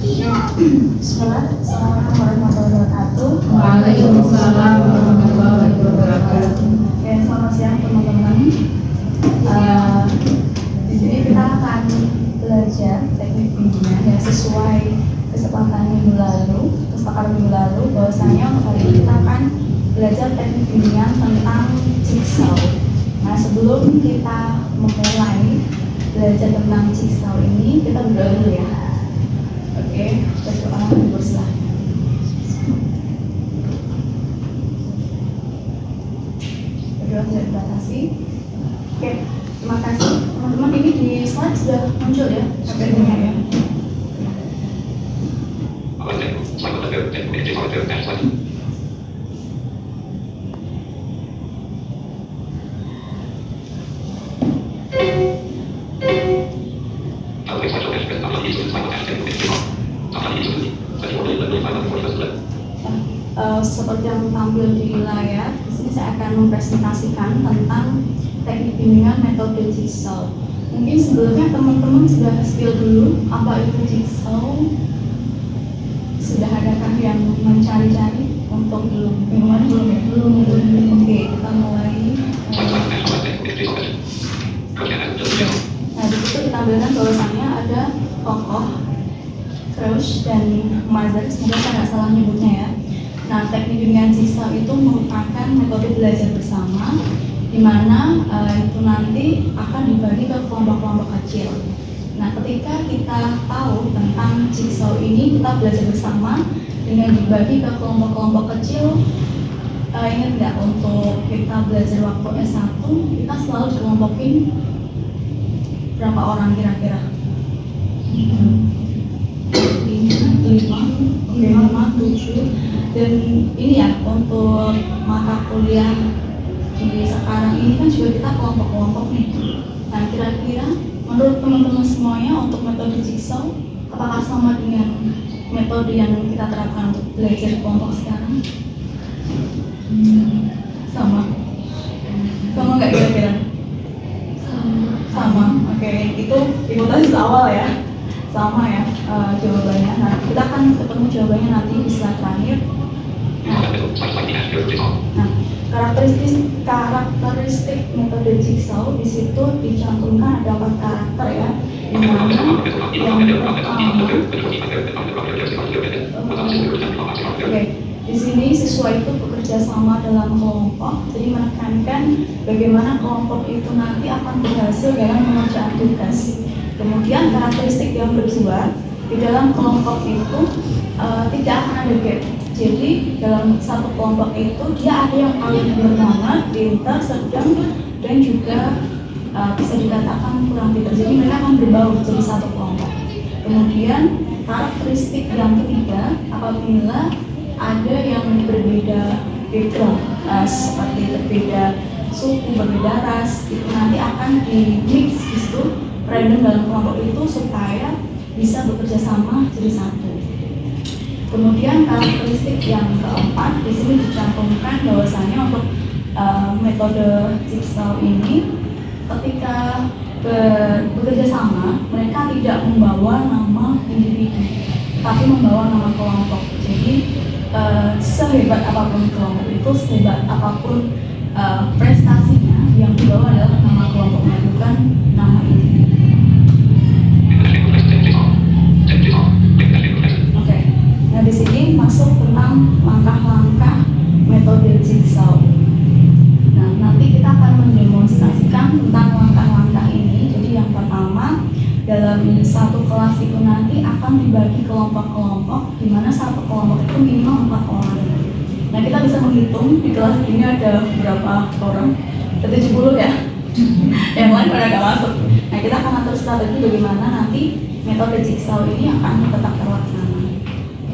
Bismillah, Assalamualaikum warahmatullahi wabarakatuh. Waalaikumsalam warahmatullahi wabarakatuh. Oke, selamat siang teman-teman. Di sini kita akan belajar teknik bimbingan yang sesuai kesepakatan minggu lalu, bahwasanya untuk hari ini kita akan belajar teknik bimbingan tentang jigsaw. Nah, sebelum kita memulai belajar tentang jigsaw ini, kita berdoa dulu ya. Oke, berdoa dulu silahkan. Berdoa tidak dibatasi. Oke, terima kasih teman-teman. Ini di slide sudah muncul ya materinya ya. Seperti yang tampil di layar, di sini saya akan mempresentasikan tentang teknik bimbingan metode jigsaw. Mungkin sebelumnya teman-teman sudah skill dulu apa itu jigsaw. Sudah adakah yang mencari-cari untuk belum? Belum ya? Belum. Oke, kita mulai. Nah, di situ ditampilkan bahwasannya ada tokoh, Crouch dan Mother. Semoga saya nggak salah nyebutnya ya. Nah, teknik bimbingan jigsaw itu merupakan metode belajar bersama, di mana itu nanti akan dibagi ke kelompok-kelompok kecil. Nah, ketika kita tahu tentang jigsaw ini, kita belajar bersama dengan dibagi ke kelompok-kelompok kecil. Ingat nggak, untuk kita belajar waktu S1, kita selalu dikelompokin berapa orang kira-kira? 5, 7. Dan ini ya, untuk mata kuliah di sekarang ini kan juga kita kelompok-kelompok nih. Nah, kira-kira menurut teman-teman semuanya untuk metode jigsaw apakah sama dengan metode yang kita terapkan untuk belajar kelompok sekarang? Sama nggak kira-kira? Sama. Oke, itu hipotesis awal ya. Sama ya jawabannya. Nah, kita akan ketemu jawabannya nanti di slide terakhir. Nah, karakteristik metode jigsaw di situ dicantumkan ada 4 karakter ya, di mana yang di sini siswa itu bekerja sama dalam kelompok, jadi menekankan bagaimana kelompok itu nanti akan berhasil dalam mengerjakan tugas. Kemudian karakteristik yang kedua, di dalam kelompok itu tidak akan ada gap. Jadi dalam satu kelompok itu dia ada yang paling bersemangat, pintar, sedang, dan juga bisa dikatakan kurang pintar. Jadi mereka akan berbaur jadi satu kelompok. Kemudian karakteristik yang ketiga, apabila ada yang berbeda background, seperti berbeda suku, berbeda ras, itu nanti akan di mix itu random dalam kelompok itu supaya bisa bekerja sama jadi satu. Kemudian karakteristik yang keempat, di sini dicantumkan bahwasanya untuk metode jigsaw ini ketika bekerja sama, mereka tidak membawa nama individu, tapi membawa nama kelompok. Jadi sehebat apapun kelompok itu, sehebat apapun prestasinya, yang dibawa adalah nama kelompoknya, bukan nama individu. Nah, di sini masuk tentang langkah-langkah metode jigsaw. Nah, nanti kita akan mendemonstrasikan tentang langkah-langkah ini. Jadi yang pertama, dalam satu kelas itu nanti akan dibagi kelompok-kelompok, di mana satu kelompok itu minimal 4 orang. Nah, kita bisa menghitung di kelas ini ada berapa orang? Ada 70 ya? Yang lain pada nggak masuk. Nah, kita akan atur strategi bagaimana nanti metode jigsaw ini akan tetap terlaksana.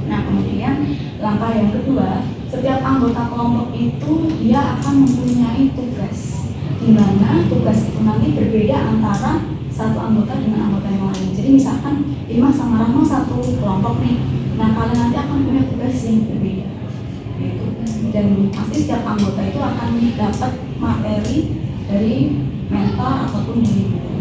Nah, kemudian langkah yang kedua, setiap anggota kelompok itu dia akan mempunyai tugas, di mana tugas itu nanti berbeda antara satu anggota dengan anggota yang lain. Jadi misalkan Imah sama Rahma satu kelompok nih, nah kalian nanti akan punya tugas yang berbeda. Gitu. Dan pasti setiap anggota itu akan dapat materi dari mentor ataupun dari guru.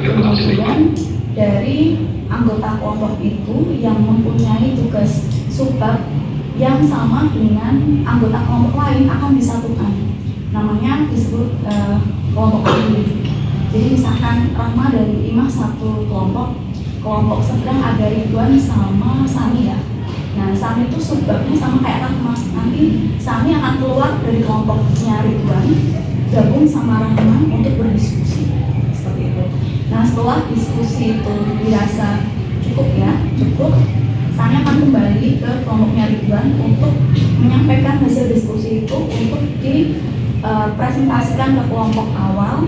Kemudian dari anggota anggota kelompok itu yang mempunyai tugas subbab yang sama dengan anggota kelompok lain akan disatukan. Namanya disebut kelompok ahli. Jadi misalkan Rahma dan Imah satu kelompok sedang ada Ridwan sama Sani ya. Nah, Sani itu subbabnya sama kayak Rahma. Nanti Sani akan keluar dari kelompoknya Ridwan, gabung sama Rahma untuk berdiskusi. Seperti itu. Nah, setelah diskusi itu dirasa cukup, Sani akan kembali ke kelompoknya Ridwan untuk menyampaikan hasil diskusi itu untuk dipresentasikan ke kelompok awal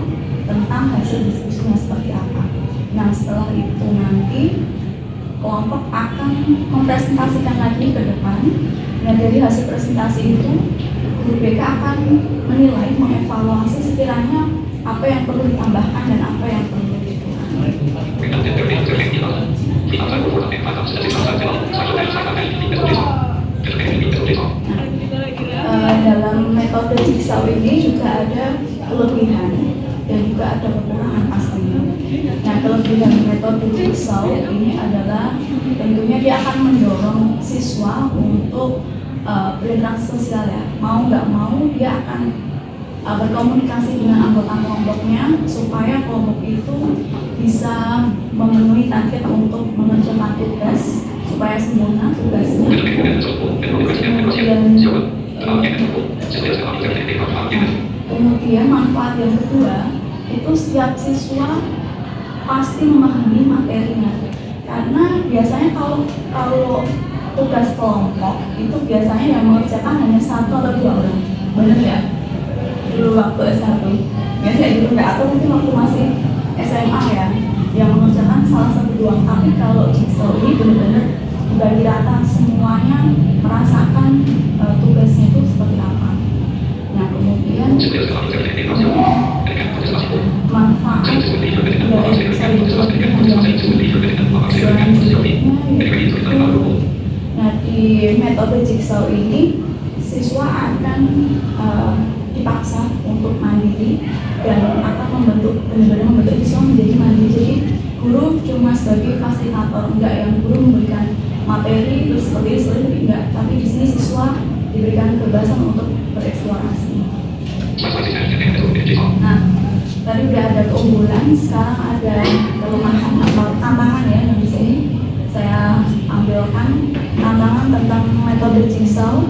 tentang hasil diskusinya seperti apa. Nah, setelah itu nanti kelompok akan mempresentasikan lagi ke depan. Nah, dari hasil presentasi itu guru BK akan menilai, mengevaluasi sekiranya apa yang perlu ditambahkan dan apa yang perlu dikurangkan. Dalam metode jigsaw ini juga ada kelebihan dan juga ada kekurangan pastinya. Nah, kelebihan metode jigsaw ini adalah tentunya dia akan mendorong siswa untuk berinteraksi sosial ya. Mau nggak mau dia akan berkomunikasi dengan anggota kelompoknya supaya kelompok itu bisa memenuhi target untuk mengerjakan tugas supaya sempurna tugasnya. Kemudian manfaat yang kedua itu setiap siswa pasti memahami materinya, karena biasanya kalau tugas kelompok itu biasanya yang mengerjakan hanya satu atau dua orang, benar ya? Dulu waktu S1 biasanya gitu nggak, atau mungkin waktu masih SMA ya yang mengerjakan salah satu doang. Tapi kalau jigsaw ini benar-benar bagi rata semuanya merasakan tugasnya itu seperti apa. Nah, kemudian manfaat dari nah, di metode jigsaw ini siswa akan dipaksa untuk mandiri dan akan benar-benar membentuk siswa menjadi mandiri. Jadi guru cuma sebagai fasilitator, enggak yang guru memberikan materi terus seperti itu enggak, tapi di sini siswa diberikan kebebasan untuk bereksplorasi. Nah, tadi udah ada keunggulan, sekarang ada kelemahan atau tantangan ya yang di sini saya ambilkan tantangan tentang metode jigsaw.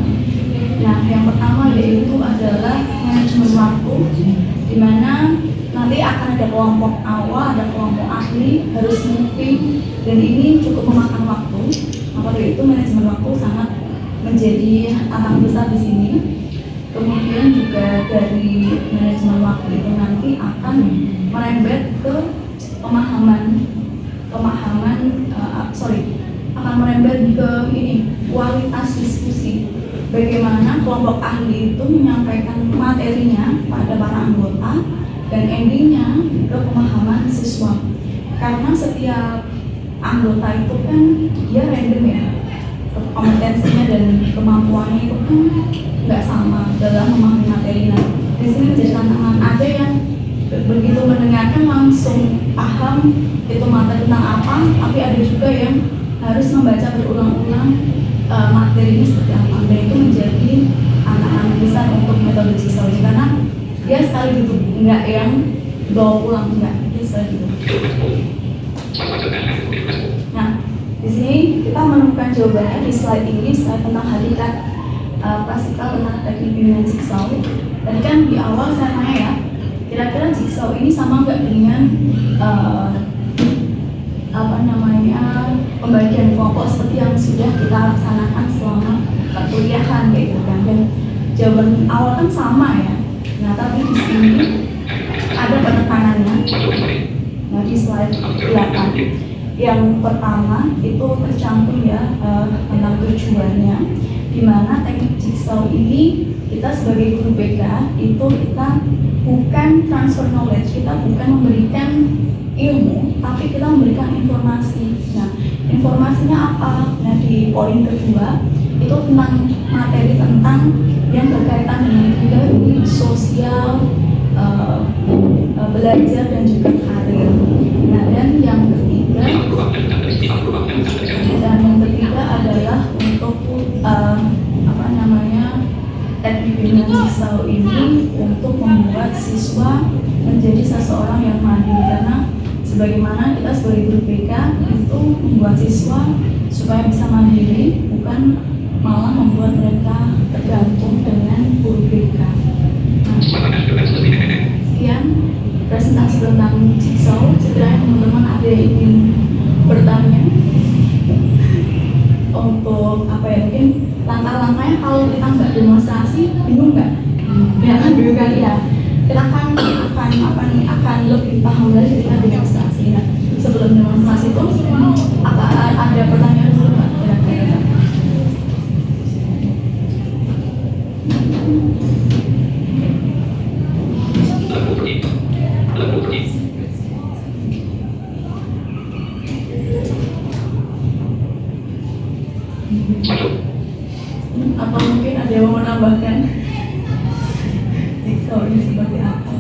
Nah, yang pertama yaitu adalah manajemen waktu, di mana nanti akan ada kelompok awal, ada kelompok ahli, harus moving, dan ini cukup memakan waktu. Maka dari itu manajemen waktu sangat menjadi tantangan besar di sini. Kemudian juga dari manajemen waktu itu nanti akan merembet ke akan merembet ke kualitas diskusi. Bagaimana kelompok ahli itu menyampaikan materinya pada para anggota dan endingnya ke pemahaman siswa. Karena setiap anggota itu kan dia random ya, kompetensinya dan kemampuannya itu kan nggak sama dalam memahami materi. Nah, di sini menjadi tantangan. Ada yang begitu mendengarkan langsung paham itu materi tentang apa, tapi ada juga yang harus membaca berulang-ulang materi ini seperti apa. Dan itu menjadi tantangan besar untuk metode jigsaw ini, karena dia sekali duduk, nggak yang bawa pulang, nggak, dia sekali duduk. Nah, di sini kita menemukan jawabannya di slide ini, slide tentang hakikat klasikal tentang teknik bimbingan jigsaw. Tadi kan di awal saya tanya ya, kira-kira jigsaw ini sama nggak dengan pembagian kelompok seperti yang sudah kita laksanakan selama perkuliahan kayak gitu kan. Dan jawaban awal kan sama ya. Nah, tapi di sini ada penekanannya. Nah, di slide 8 yang pertama itu tercantum ya tentang tujuannya, di mana teknik jigsaw ini kita sebagai guru BK itu kita bukan transfer knowledge, kita bukan memberikan ilmu, tapi kita memberikan informasi. Nah, informasinya apa? Nah, di poin kedua itu tentang materi tentang yang berkaitan dengan budaya, sosial, belajar dan juga karir. Nah, dan yang ketiga Dan yang ketiga adalah untuk bimbingan siswa ini untuk membuat siswa menjadi seseorang yang mandiri, karena sebagaimana kita sebagai guru BK itu membuat siswa supaya bisa mandiri, bukan malah membuat mereka tergantung dengan guru BK. Sekian presentasi tentang jigsaw. Sekiranya teman-teman ada yang ingin bertanya untuk mungkin langkah-langkahnya kalau kita nggak demonstrasi, bingung nggak? Ya kan bingung kan ya. Kita akan lebih paham lagi ketika demonstrasi. Nah, sebelum demonstrasi itu ada pertanyaan dulu nggak kira-kira? Atau mungkin ada yang mau menambahkan jigsaw ini seperti apa?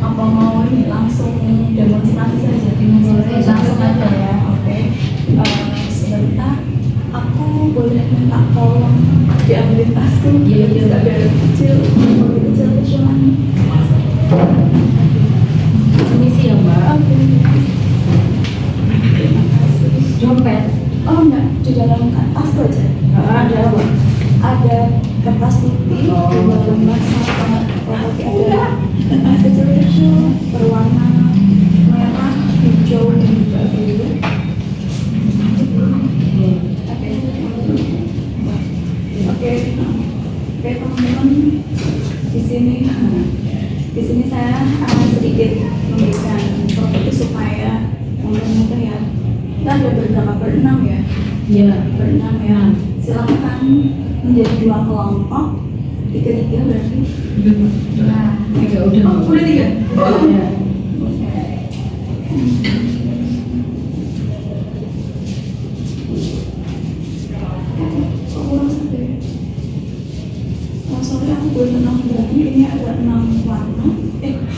Apa mau ini langsung demonstrasi saja? Langsung aja ya, oke. Sebentar, aku boleh minta tolong diambilin tasku. Iya, nggak biar kecil kecilan. Permisi ya Mbak. Terima kasih. Dompet? Oh enggak, di dalam tas aja. Ada apa? Ada kertas putih, dua lembar sama ada kertas kecil-kecil berwarna merah, hijau, dan juga biru. Oke, teman-teman, di sini saya akan sedikit memberikan properti supaya mudah-mudahan ya. Kita ada berberapa? Berenam ya? Iya. Berenam ya. Silakan menjadi dua kelompok. Tiga berarti. Nah, tiga udah. Oh, udah tiga. Iya. Oke. Kok kurang satu ya? Oh, sorry, aku boleh menambah lagi. Ini ada 6 warna.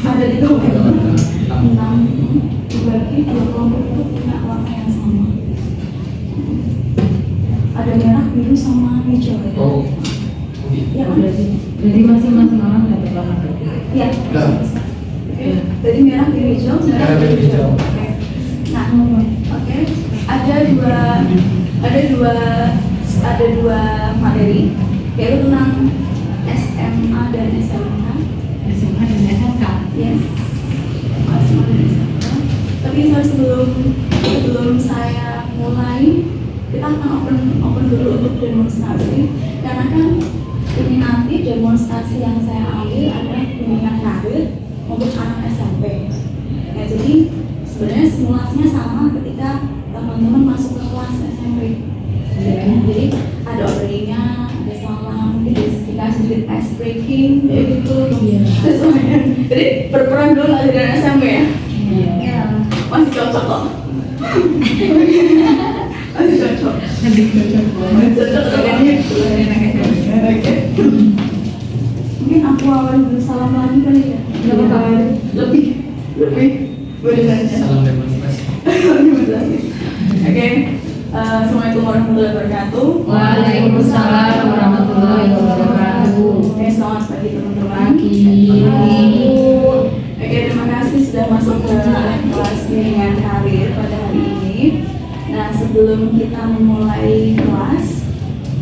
Ada 3 warna. 6 dibagi dua kelompok itu punya warna yang sama. Ada merah, biru, sama hijau ya. Oh. Ya kan? Jadi masing-masing orang dapat warna berbeda. Iya. Udah. Oke. Jadi merah, biru, hijau, merah, biru, hijau. Oke. Nah, oke. Ada dua materi, yaitu tentang SMA dan SMK. SMA dan SMK. Yes. SMA dan SMK. Tapi sebelum saya mulai, kita akan open dulu untuk demonstrasi, karena kan ini nanti demonstrasi yang saya ambil adalah bimbingan karir untuk anak SMP. Ya, jadi sebenarnya simulasinya sama ketika teman-teman masuk ke kelas SMP. Ya, jadi ada openingnya, ada salam, mungkin dikasih sedikit ice breaking, kayak gitu. Sesuai. Jadi berperan dulu aja dengan SMP ya. Iya. Masih cocok kok. Masih cocok. Lebih cocok. Cocok dengan itu. Oke. Mungkin aku awal dulu salam lagi kali ya. Nggak apa-apa. Lebih boleh nanya. Salam demonstrasi. Oke. Assalamualaikum warahmatullahi wabarakatuh. Waalaikumsalam warahmatullahi wabarakatuh. Oke, selamat pagi teman-teman. Pagi. Oke, terima kasih sudah masuk ke kelas bimbingan karir pada hari ini. Nah, sebelum kita memulai kelas,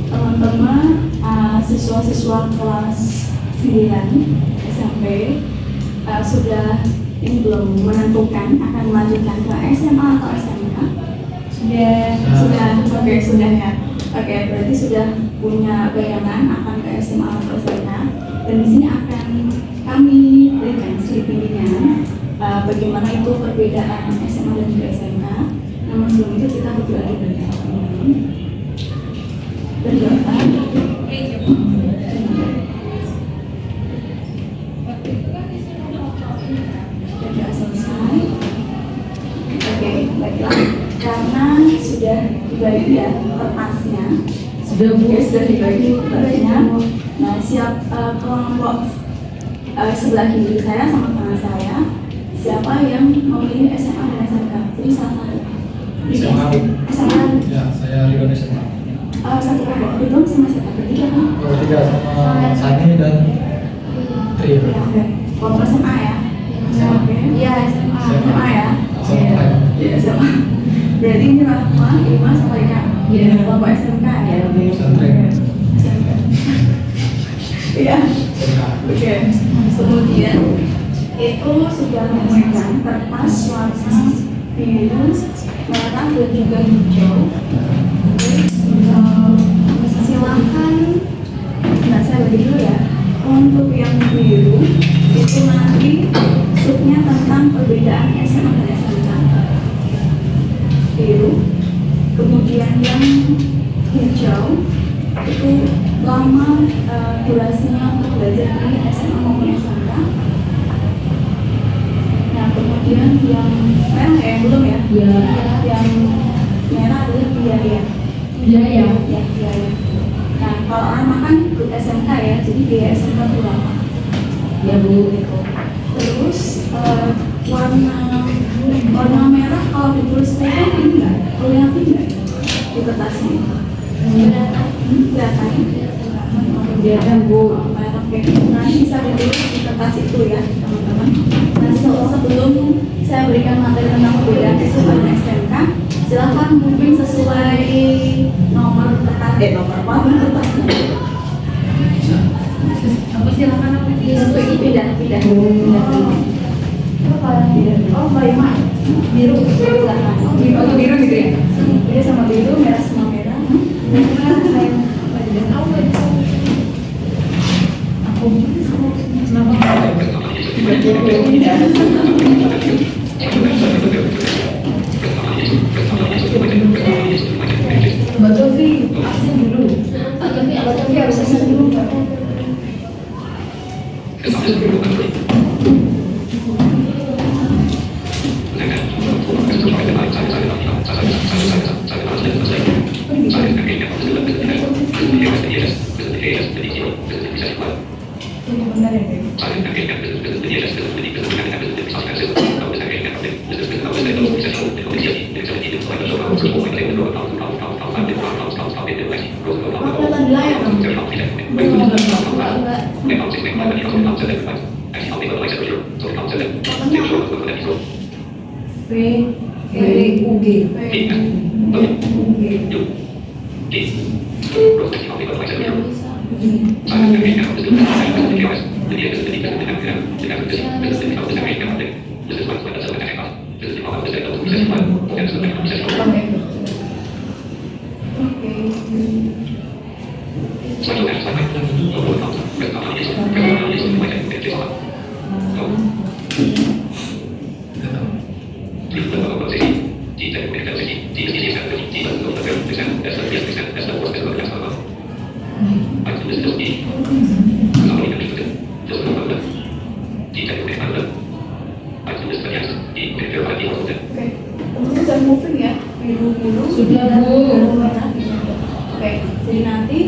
teman-teman siswa-siswa kelas 9 SMP sudah ini belum menentukan akan melanjutkan ke SMA atau SMK? Sudah ya. Oke, berarti sudah punya bayangan akan ke SMA atau SMK. Dan di sini akan kami berikan sedikit bimbingan bagaimana itu perbedaan SMA dan juga SMK. Namun sebelum itu kita berdoa dulu ya. Berdoa. Berdoa selesai. Oke, baiklah. Karena sudah dibagi ya kertasnya, Sudah Bu. Oke, sudah dibagi tugasnya. Nah, siap kelompok sebelah kiri saya sama kanan saya. Siapa yang memilih SMA dan SMK? Jadi salah satu. SMA. SMA. Ya, saya Ridwan SMA. Satu kelompok Ridwan sama siapa? Bertiga kan? Tiga sama Sani dan Tri. Ya, oke. Kelompok SMA ya. Oke. Iya, SMA. SMA ya. SMA. Iya, SMA. Berarti ini Rahma, Ima, sama Ika. Iya. Kelompok SMK ya. Pesantren. SMK. Iya. Oke. Kemudian itu sudah memegang kertas warna biru, merah dan juga hijau. Silahkan. Nah, saya bagi dulu ya. Untuk yang biru itu nanti subnya tentang perbedaan SMA dan SMK. Biru. Kemudian yang hijau itu lama durasinya untuk belajar di SMA maupun SMK. Nah, kemudian yang merah ya, yang belum ya? Ya. Yang merah adalah biaya. Biaya. Ya, biaya. Nah, kalau orang makan ikut SMK ya, jadi biaya SMK berapa? Ya Bu. Terus warna merah kalau ditulis merah ini enggak? Kelihatan enggak di kertasnya? Kelihatan. Kelihatan Bu. Oke, nanti bisa ditulis di kertas itu ya teman-teman. Nah, sebelum saya berikan materi tentang perbedaan SMA dan SMK, silahkan moving sesuai nomor kertas, nomor apa kertasnya. Apa silakan apa Pindah. Oh, Baima. Biru. Silahkan. Oh, biru gitu ya? Biru sama biru, merah sama merah. Merah saya. Mbak Tofi, absen dulu. Mbak Tofi harus absen dulu, Mbak. Benar ya, Dev? Kelihatan di layar dong. V E U G. Sudah moving ya, biru-biru. Sudah, Bu. Merah. Oke, jadi nanti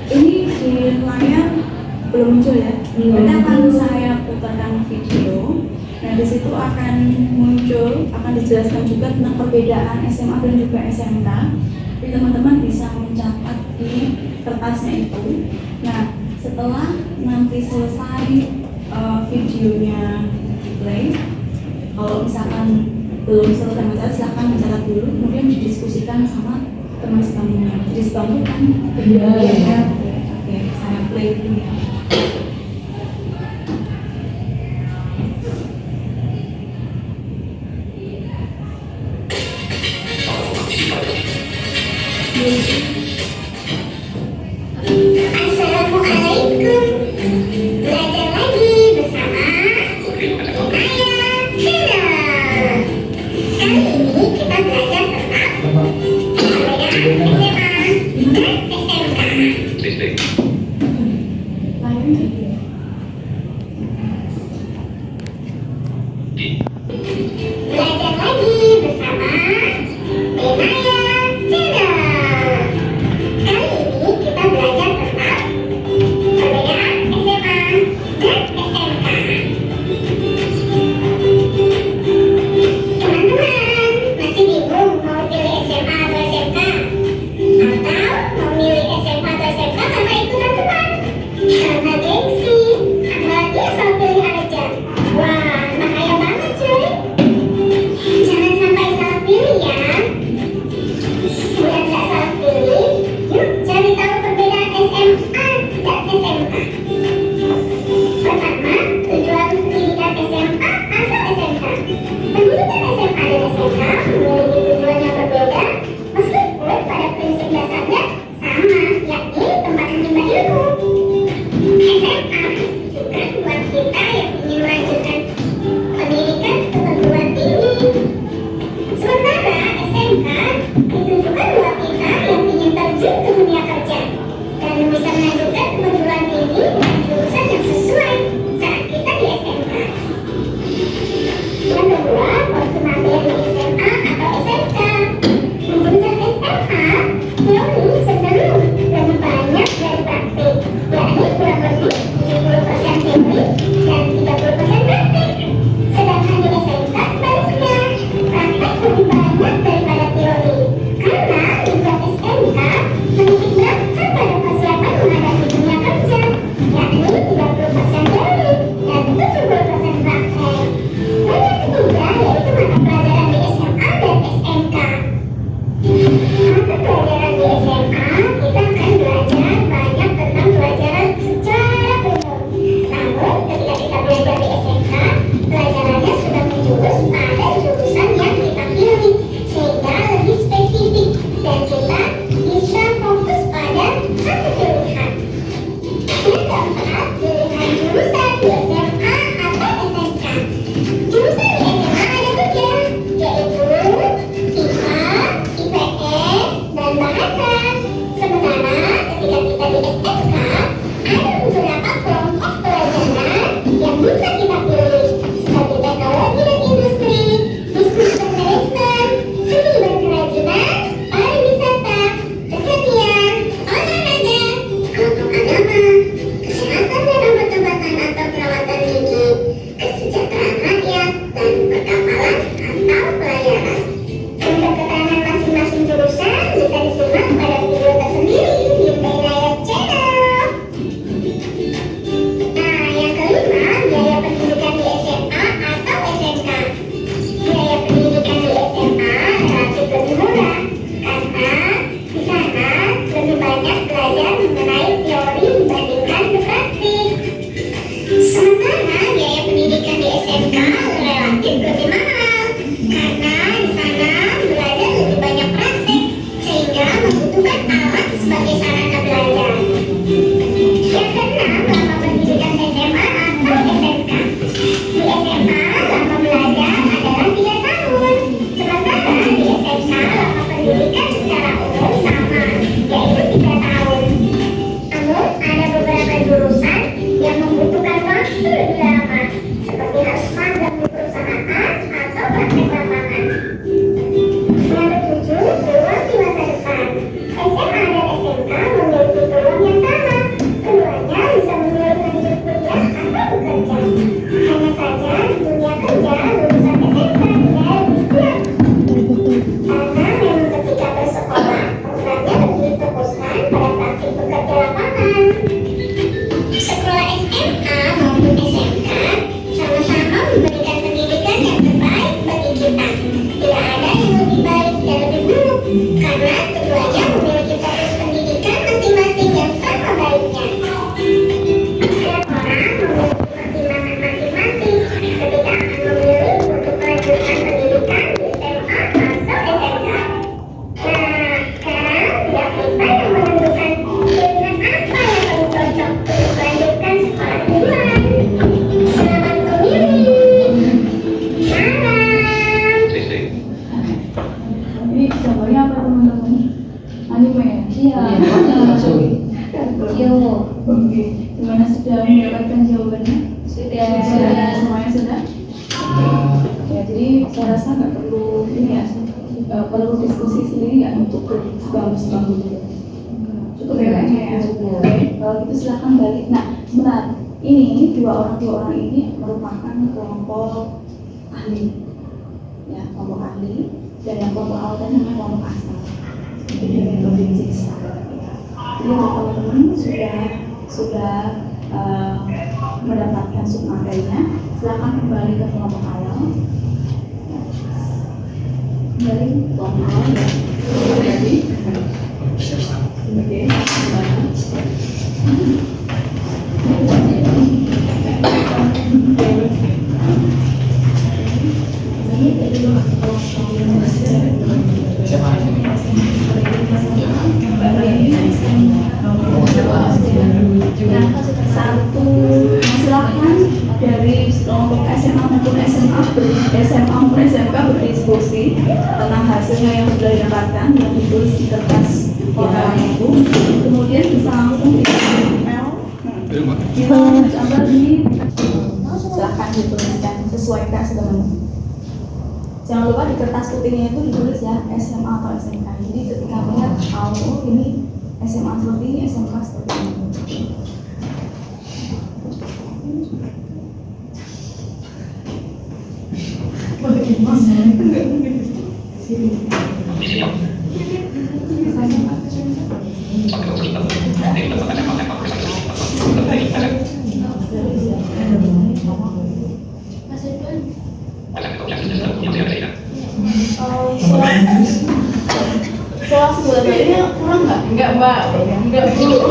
ini di layar belum muncul ya. Nanti akan saya putarkan video. Nah, di situ akan muncul, akan dijelaskan juga tentang perbedaan SMA dan juga SMK. Jadi teman-teman bisa mencatat di kertasnya itu. Nah, setelah nanti selesai videonya play, kalau misalkan belum selesai mencatat, silahkan mencatat dulu, kemudian didiskusikan sama teman sebangkunya. Jadi sebangku kan Iya. Oke, saya play dulu ya. Assalamualaikum. Belajar lagi bersama Ayah Channel. Kali ini kita belajar tentang perbedaan SMA dan SMK. lebih lama, seperti harus magang di perusahaan atau praktek lapangan. Yang ketujuh, peluang di masa depan. SMA dan SMK memiliki peluang yang sama. Keduanya bisa memilih lanjut kuliah atau bekerja. Hanya saja di dunia kerja lulusan SMK tidak lebih siap. Karena memang ketika bersekolah, penggunanya lebih difokuskan pada praktik bekerja lapangan. Sekolah SMA maupun SMK sama-sama memberikan pendidikan yang terbaik bagi kita. Tidak ada yang lebih baik dan lebih buruk, karena keduanya memiliki fokus pendidikan masing-masing yang sama baiknya. Setiap orang memiliki pertimbangan masing-masing ketika akan memilih untuk melanjutkan pendidikan di SMA atau SMK. Nah, sekarang tidak kita yang menentukan pilihan apa yang paling cocok untuk melanjutkan sekolah unggulan. Selamat memilih. Malam. Ini gambarnya apa teman-teman? Anime ya? Iya. Yo. Oke. Gimana sudah mendapatkan jawabannya? Sudah. Semuanya sudah? Ya, jadi saya rasa nggak perlu ini ya, perlu diskusi sendiri ya untuk sebang-sebang gitu. Cukup ya kayaknya ya. Oke, kalau gitu silahkan balik. Nah, sebentar. Ini dua orang ini merupakan kelompok ahli, ya kelompok ahli. Dan yang kelompok awal tadi namanya kelompok asal. Jadi metode jigsaw. Jadi kalau teman-teman sudah mendapatkan submaterinya, silakan kembali ke kelompok awal. Kembali ke kelompok awal ya. Jadi, oke, satu, silakan dari kelompok SMA maupun SMA maupun SMK berdiskusi tentang hasilnya yang sudah didapatkan yang ditulis di kertas orangnya itu, kemudian bisa langsung di email, kita coba silakan dituliskan sesuai tes teman-teman. Jangan lupa di kertas putihnya itu ditulis ya SMA atau SMK. Jadi ketika melihat oh ini SMA seperti ini, SMK seperti ini. Soal sebulan ini kurang nggak? Enggak, Mbak. Enggak, Bu.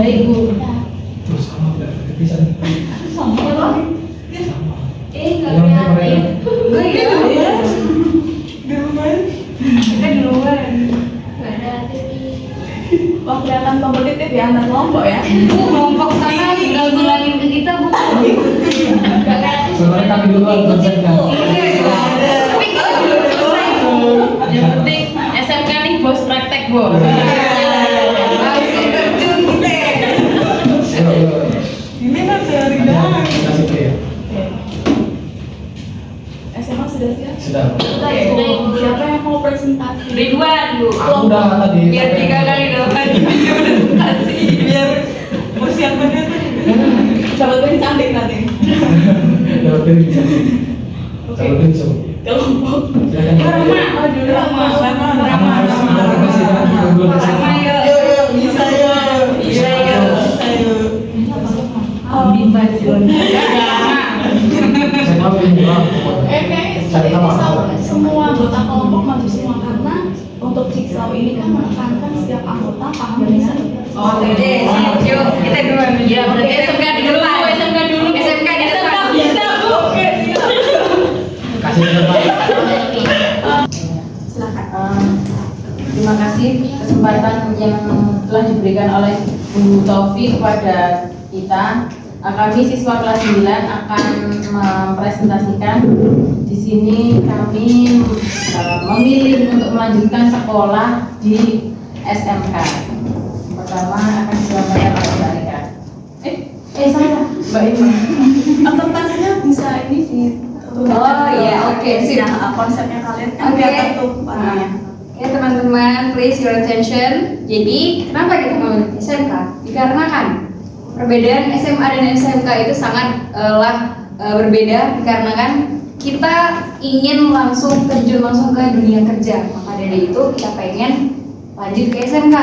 baik Bu. Terus sama nggak bisa Sama lah. sama. Nggak kreatif. Gue ya. Kita di luar. Nggak ada Wah, kelihatan kompetitif ya antar kelompok ya. Bu, kelompok sana tinggal bilangin ke kita Bu. Nggak kreatif. Sebenarnya kami dulu konsepnya. Tapi kita belum selesai Bu. Yang penting SMK nih bos praktek bos. Langsung terjun kita. Ini kan teori doang. Kasih play ya. SMA sudah siap? Sudah. Sudah ya. Siapa yang mau presentasi? Ridwan Bu. Aku udah tadi. Biar 3 kali dapat video presentasi. Biar persiapannya tuh. Dapat yang cantik nanti. Dapat pilih bisa. Oke. Dapat pilih bisa. Kelompok. Silakan. Rama. Oh, dulu Rama. Rama. Rama. Terima kasih ya. Belum kasih. Rama yuk. Yuk, bisa yuk. Bisa yuk. Bisa yuk. Oh, Bajul. Saya mau pilih orang. kayaknya Cari nama. semua anggota kelompok maju semua karena untuk jigsaw ini kan menekankan setiap anggota paham dengan Oke, siap yuk. Kita duluan. Iya, berarti SMK dulu. SMK dulu. SMK di depan. Bisa Bu. Oke, siap. Kasih ke depan. silakan. Terima kasih kesempatan yang telah diberikan oleh Bu Taufi kepada kita. Kami siswa kelas 9 akan mempresentasikan. Di sini kami memilih untuk melanjutkan sekolah di SMK. Pertama akan disampaikan oleh Mbak Eka. Salah, Mbak Ima. Atau tasnya bisa ini di Oh, iya, oke, sip. Nah, konsepnya kalian kan Oke. biar tertutup warnanya. Oke teman-teman, please your attention. Jadi kenapa kita memilih SMK? Dikarenakan perbedaan SMA dan SMK itu sangat berbeda dikarenakan kita ingin langsung terjun langsung ke dunia kerja. Maka dari itu kita pengen lanjut ke SMK.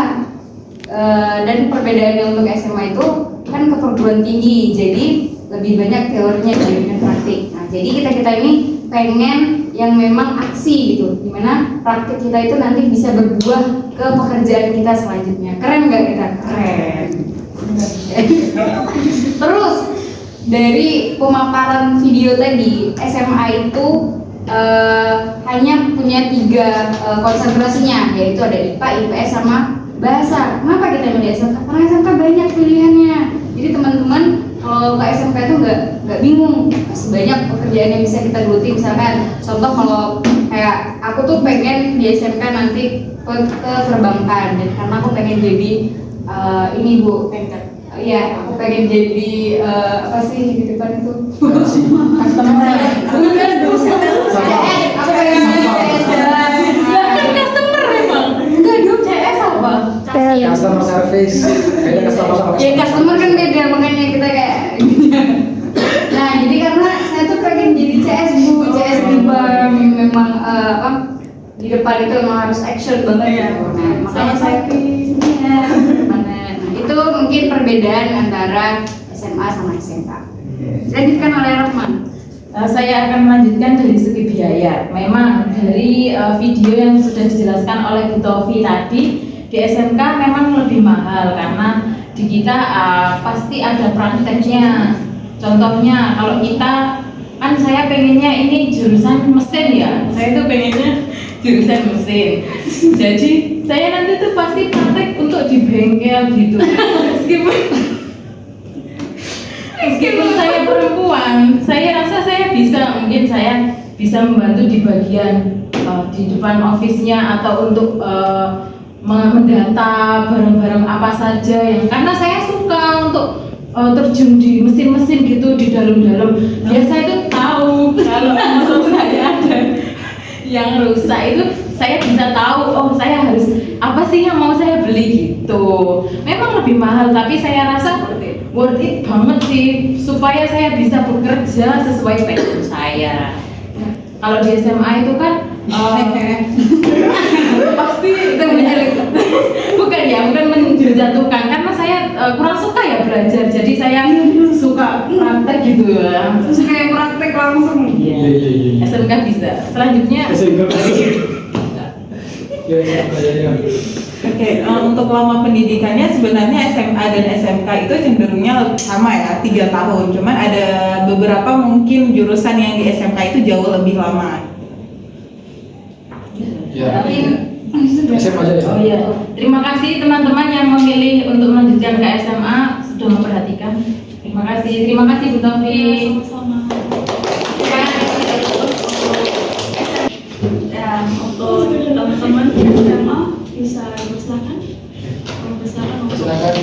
Dan perbedaannya untuk SMA itu kan ke perguruan tinggi, jadi lebih banyak teorinya dibandingkan praktik. Nah, jadi kita ini pengen yang memang aksi gitu, dimana praktik kita itu nanti bisa berbuah ke pekerjaan kita selanjutnya. Keren nggak kita? Keren. Terus dari pemaparan video tadi, SMA itu hanya punya 3 konsentrasinya, yaitu ada IPA, IPS sama bahasa. Kenapa kita milih SMK? Karena SMK banyak pilihannya. Jadi teman-teman kalau ke SMK itu nggak bingung, masih banyak pekerjaan yang bisa kita geluti. Misalkan contoh kalau kayak aku tuh pengen di SMK nanti ke perbankan, dan karena aku pengen jadi ini Bu, iya aku pengen jadi apa sih di depan itu customer. Bukan CS, aku pengen jadi CS. Kan customer emang. Enggak dong, CS apa? Customer service. Kayaknya customer sama. Ya customer kan beda, makanya kita kayak nah jadi karena saya tuh pengen jadi CS Bu, CS di bank yang memang apa di depan itu emang harus action banget ya. Nah, makanya saya iya, mana. Nah, itu mungkin perbedaan antara SMA sama SMK. Dilanjutkan oleh Rahman. Saya akan melanjutkan dari segi biaya. Memang dari video yang sudah dijelaskan oleh Bu Taufi tadi, di SMK memang lebih mahal karena di kita pasti ada prakteknya. Contohnya kalau kita kan saya pengennya ini jurusan mesin ya, saya tuh pengennya jurusan mesin. Jadi saya nanti tuh pasti praktek untuk di bengkel gitu. Meskipun saya perempuan, saya rasa saya mungkin saya bisa membantu di bagian di depan office-nya atau untuk mendata barang-barang apa saja yang karena saya suka untuk terjun di mesin-mesin gitu di dalam-dalam. Biar saya itu tahu kalau motor saya ada yang rusak itu saya bisa tahu, oh saya harus apa sih yang mau saya beli gitu. Memang lebih mahal tapi saya rasa worth it banget sih supaya saya bisa bekerja sesuai passion saya. Kalau di SMA itu kan pasti itu bukan menjatuhkan karena saya kurang suka ya belajar, jadi saya suka praktek gitu ya. Terus kayak praktek langsung. Iya. SMK bisa. Selanjutnya SMK. Ya. Oke, untuk lama pendidikannya sebenarnya SMA dan SMK itu cenderungnya sama ya, 3 tahun. Cuman ada beberapa mungkin jurusan yang di SMK itu jauh lebih lama. Ya. SMA aja ya. Oh iya. Terima kasih teman-teman yang memilih untuk melanjutkan ke SMA sudah memperhatikan. Terima kasih Bu Taufik. Sama-sama. Ya, untuk teman-teman SMA bisa silakan. Silakan.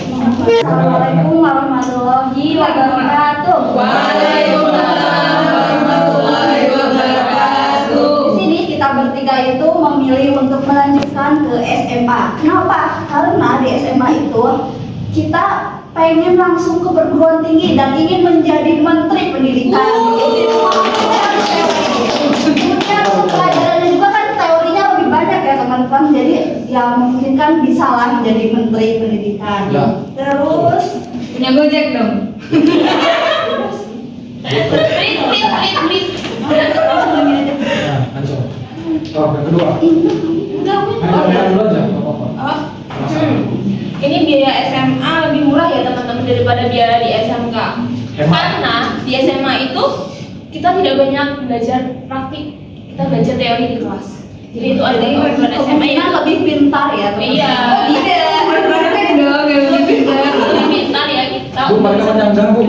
Assalamualaikum warahmatullahi wabarakatuh. Waalaikumsalam warahmatullahi wabarakatuh. Di sini kita bertiga itu memilih untuk melanjutkan ke SMA. Kenapa? Karena di SMA itu kita pengen langsung ke perguruan tinggi dan ingin menjadi menteri pendidikan. Kemudian untuk pelajarannya juga kan teorinya lebih banyak ya teman-teman. Jadi ya mungkin kan bisa lah jadi menteri pendidikan. Ya. Terus Punya Gojek dong. Nah, langsung. Oh, yang kedua. Yang dulu aja, nggak apa-apa. Ini biaya SMA lebih murah ya teman-teman daripada biaya di SMK. Karena di SMA itu kita tidak banyak belajar praktik, kita belajar teori di kelas. Jadi itu ada keunggulan SMA kemungkinan itu lebih pintar ya teman-teman. Iya. Oh, tidak. Dong, yang lebih pintar. lebih pintar ya kita. Bu, mereka panjang Bu.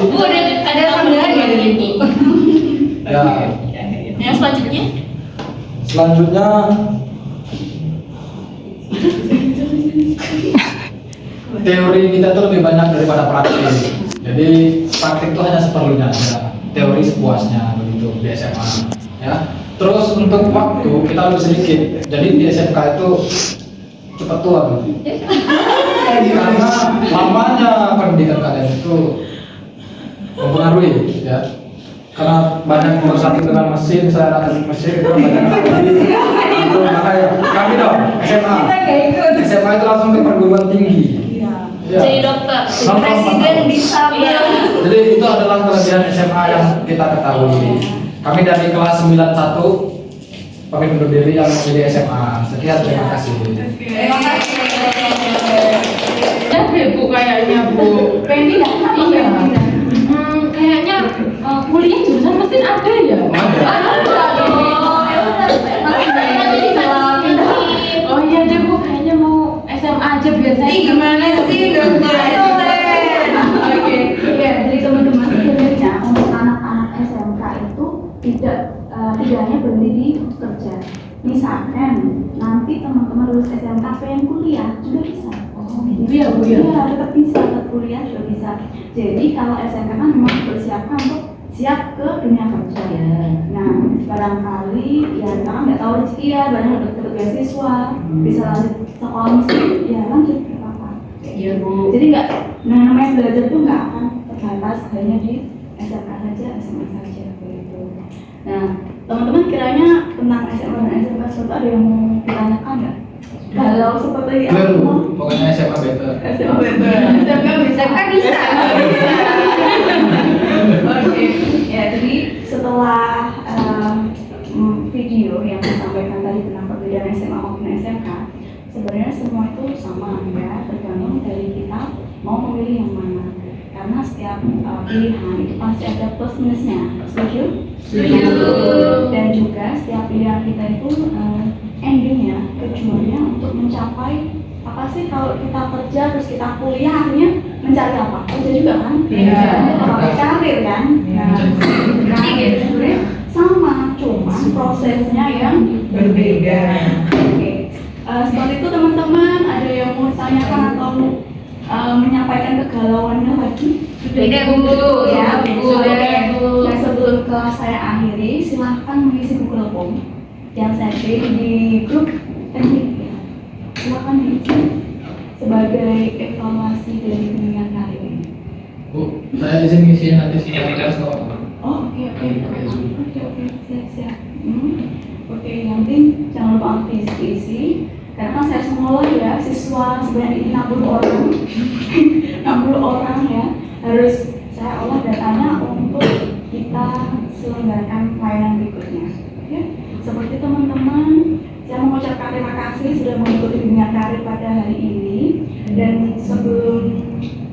Bu ada sambilannya dari ini. Ya. Yang selanjutnya Selanjutnya teori kita tuh lebih banyak daripada praktik. Jadi praktik itu hanya seperlunya aja, teori sepuasnya begitu di SMA. Ya. Terus untuk waktu kita lebih sedikit. Jadi di SMK itu cepat tua gitu. Karena lamanya pendidikan kalian itu mempengaruhi ya. Karena banyak bersatu dengan mesin, saya anak mesin itu banyak itu makanya kami dong SMA. SMA itu langsung ke perguruan tinggi. Ya. jadi dokter. Presiden bisa Iya. Jadi itu adalah kelebihan SMA yang kita ketahui. Kami dari kelas 91 kami undur diri yang memilih SMA. Sekian, terima kasih. Terima kasih. Ya Bu kayaknya Bu. Pengen pindah, kenapa Iya. pengen pindah? Kayaknya kuliah jurusan mesin ada ya? Oh iya deh Bu, kayaknya mau SMA aja biar saya. Gimana sih dokter? Oke, ya jadi teman-teman sebenarnya untuk anak-anak SMK itu tidak hanya berhenti di kerja. Misalkan nanti teman-teman lulus SMK pengen kuliah juga bisa. Iya Bu ya. Iya, tetap bisa ke kuliah juga bisa. Jadi kalau SMK kan memang dipersiapkan untuk siap ke dunia kerja. Nah, barangkali ya sekarang nggak tahu rezeki ya, banyak dapat beasiswa, bisa lanjut sekolah mesin, ya lanjut nggak apa-apa. Iya Bu. Jadi nggak, namanya belajar tuh nggak akan terbatas hanya di SMK saja, SMA saja begitu. Nah, teman-teman kiranya tentang SMA dan SMK seperti ada yang mau ditanyakan nggak? Kalau seperti Clear, aku, Bu. Pokoknya SMA better. SMA betul, SMK bisa. SMK bisa. Oke, ya jadi setelah video yang disampaikan tadi tentang perbedaan SMA maupun SMK, sebenarnya semua itu sama ya, tergantung dari kita mau memilih yang mana. Karena setiap pilihan itu pasti ada plus minusnya. Setuju? Setuju. Dan juga setiap pilihan kita itu endingnya, tujuannya untuk mencapai apa sih? Kalau kita kerja terus kita kuliah akhirnya mencari apa? Kerja juga kan? Iya. Mencari karir kan? Nah, karir sebenarnya sama, cuma prosesnya yang berbeda. Oke, seperti itu teman-teman. Ada yang mau tanyakan atau menyampaikan kegalauannya lagi? Tidak Bu, ya Bu. Nah, sebelum kelas saya akhiri, silahkan mengisi Google Form yang saya share di grup teknik ya. Silahkan diisi sebagai evaluasi dari bimbingan kali ini. Bu, saya izin ngisi nanti setelah kelas nggak apa-apa. Oh, oke, siap. Oke, yang penting jangan lupa diisi. Karena kan saya sekolah ya, siswa sebanyak 60 orang 60 orang ya, harus saya olah datanya untuk kita selenggarakan pelayanan berikutnya. Oke, seperti teman-teman, saya mengucapkan terima kasih sudah mengikuti bimbingan menarik pada hari ini. Dan sebelum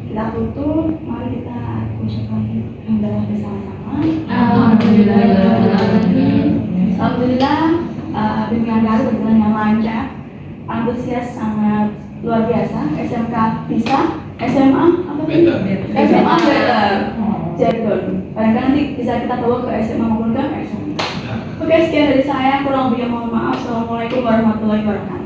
kita tutup, mari kita ucapkan hamdalah bersama-sama. Alhamdulillah, bimbingan kami berjalan yang lancar, antusias sangat luar biasa. SMK bisa, SMA apa sih? SMA better. Jadi barangkali nanti bisa kita bawa ke SMA maupun ke SMA. Oke, sekian dari saya, kurang lebihnya mohon maaf. Assalamualaikum warahmatullahi wabarakatuh.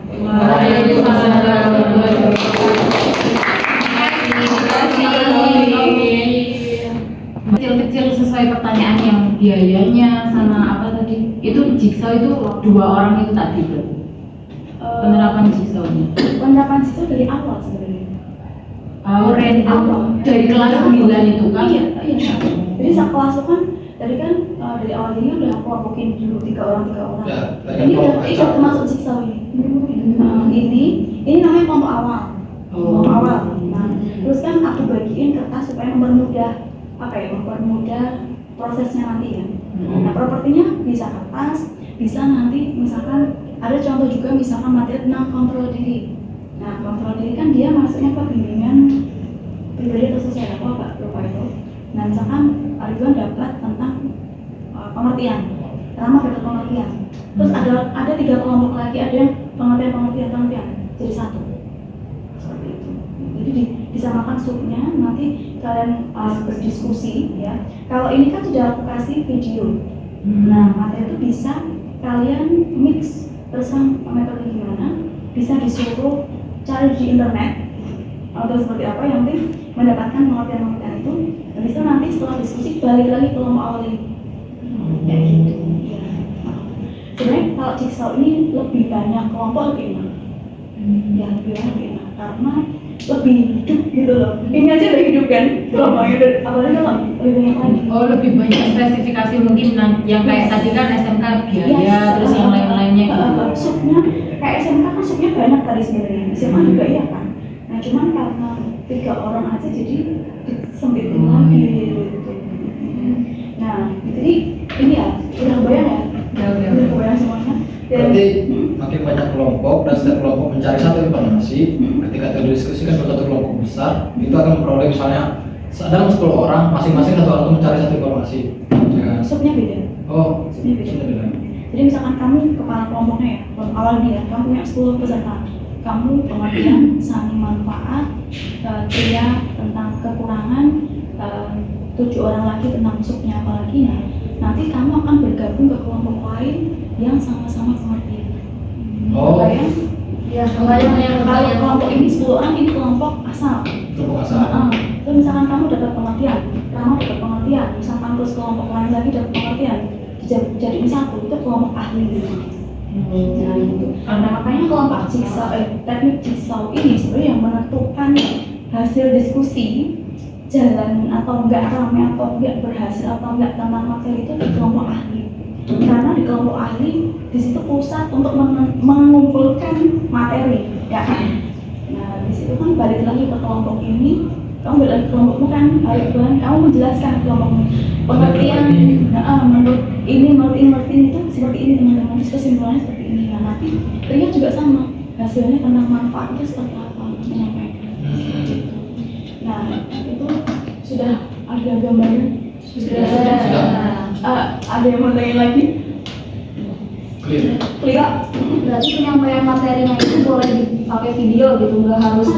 Kecil-kecil sesuai pertanyaan yang biayanya sama apa tadi itu jigsaw itu 2 orang itu tadi berarti penerapan jigsawnya Penerapan siswa dari awal sebenarnya. random dari kelas 9 itu kan. Iya. Jadi sekelas itu kan tadi kan dari awal ini udah aku kelompokkin dulu 3 orang. Ya, Ini udah termasuk jigsaw ini. Ini namanya kelompok awal. Kelompok awal. Nah, terus kan aku bagiin kertas supaya mempermudah prosesnya nanti ya. Nah, propertinya bisa kertas, bisa nanti misalkan ada contoh juga misalkan materi tentang kontrol diri. Nah, kontrol diri kan dia masuknya ke bimbingan pribadi atau sosial, aku agak lupa itu. Nah, misalkan Ridwan dapat tentang pengertian, Rama dapat pengertian. Terus ada 3 kelompok lagi, ada yang pengertian, jadi 1. Seperti itu. Jadi disamakan subnya, nanti kalian berdiskusi ya. Kalau ini kan sudah aku kasih video. Nah, materi itu bisa kalian mix bersama metode gimana, bisa disuruh cari di internet atau seperti apa, yang penting mendapatkan pengertian itu. Dan itu nanti setelah diskusi balik lagi ke kelompok awal ini. Kayak gitu. Ya. Sebenarnya kalau jigsaw ini lebih banyak kelompok lebih enak. Ya, lebih enak karena lebih hidup gitu loh. Ini aja udah hidup kan, kelompoknya udah, apalagi kalau lebih banyak lagi. Oh, lebih banyak spesifikasi mungkin yang kayak tadi kan SMK biaya, terus yang lain-lainnya gitu. Subnya kayak SMK kan subnya banyak tadi sebenarnya, SMA juga iya kan. Nah, cuman karena 3 orang aja jadi disempitin lagi gitu. Nah, jadi ini ya udah bayang ya, udah bayang semuanya. Berarti makin banyak kelompok dan setiap kelompok mencari satu informasi. Ketika terdiskusikan ke satu kelompok besar, itu akan memperoleh misalnya sedang 10 orang, masing-masing satu orang itu mencari satu informasi. Ya. Subnya beda. Oh, Subnya beda. sudah beda. Jadi misalkan kamu kepala kelompoknya ya, kelompok awal dia, kamu punya 10 peserta. Kamu pengertian saling manfaat, tria tentang kekurangan, 7 orang lagi tentang subnya apalagi. Nah, nanti kamu akan bergabung ke kelompok lain yang sama-sama pengertian. Oh. Bayang? Ya, kalau kelompok ini 10 orang, ini kelompok asal. Kelompok asal. Terus misalkan kamu dapat pengertian, kamu dapat pengertian, misalkan terus kelompok lain lagi dapat pengertian, jadi satu, itu kelompok ahli gitu. Nah, gitu. Nah, makanya kelompok jigsaw, teknik jigsaw ini sebenarnya yang menentukan hasil diskusi jalan atau enggak ramai atau enggak berhasil atau enggak tentang materi itu di kelompok ahli. Karena di kelompok ahli di situ pusat untuk mengumpulkan materi, ya kan? Nah, di situ kan balik lagi ke kelompok ini, kamu balik lagi ke kelompokmu kan, kamu menjelaskan kelompokmu pengertian, menurut ini itu seperti ini teman-teman, kesimpulannya seperti ini. Nah, nanti teriak juga sama, hasilnya tentang manfaat itu seperti apa menyampaikan. Nah, itu sudah ada gambarnya. Sudah. Ada yang mau tanya lagi? Clear. Berarti penyampaian materinya itu boleh dipakai video gitu, nggak harus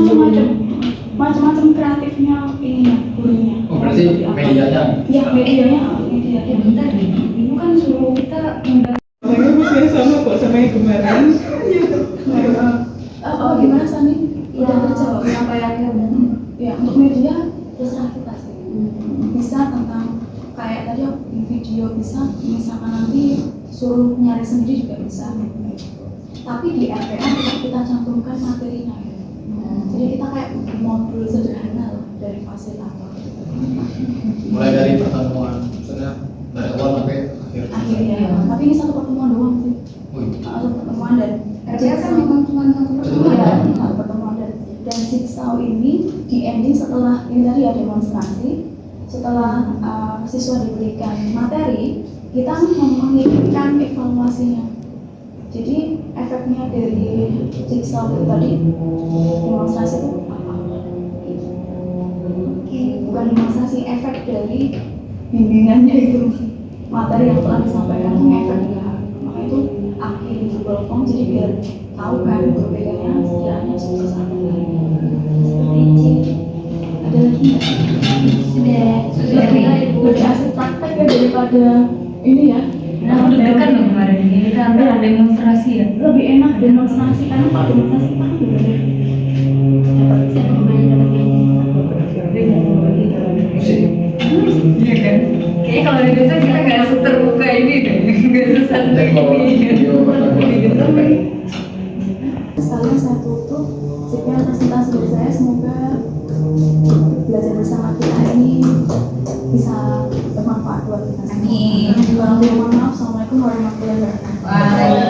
macam-macam kreatifnya ini gurunya. Oh, berarti medianya? Ya, medianya. Ya bentar deh, ibu kan suruh kita undang. Saya sama kok sama yang kemarin. Oh, gimana Sani? Udah terjawab. Penyampaiannya udah. Ya, untuk media terserah kita sih. Bisa tentang kayak tadi video, bisa misalkan nanti suruh nyari sendiri juga bisa. Tapi di RPA kita cantumkan materinya. Jadi kita kayak modul sederhana lah dari fasilitator. Mulai dari pertemuan, maksudnya dari awal sampai akhir. Akhirnya, tapi ini satu pertemuan doang sih. Satu pertemuan dan RPA kan memang cuma satu pertemuan. ya, satu pertemuan dan jigsaw ini di ending setelah ini tadi ya demonstrasi, setelah siswa diberikan materi, kita mengirimkan evaluasinya. Jadi efeknya dari jigsaw itu tadi demonstrasi itu apa? Bukan demonstrasi, efek dari bimbingannya itu, materi yang telah disampaikan itu efeknya. Maka itu akhir berbolong jadi biar tahu kan berbedanya sejarahnya sukses apa enggak. Seperti itu. Ada lagi nggak? Sudah. Lebih asik praktek ya daripada ini ya. Nah, aku deg-degan loh kemarin ini kita ambil ada demonstrasi ya. Lebih enak demonstrasi karena kalau demonstrasi kan bener-bener Iya kan? Kayaknya kalau di desa kita nggak terbuka ini deh, nggak sesantai ini. sekalian saya tutup. Sekian presentasi dari saya, semoga belajar bersama kita ini bisa bermanfaat buat kita semua. Amin. Kurang lebih mohon maaf. Assalamualaikum warahmatullahi wabarakatuh. Waalaikumsalam.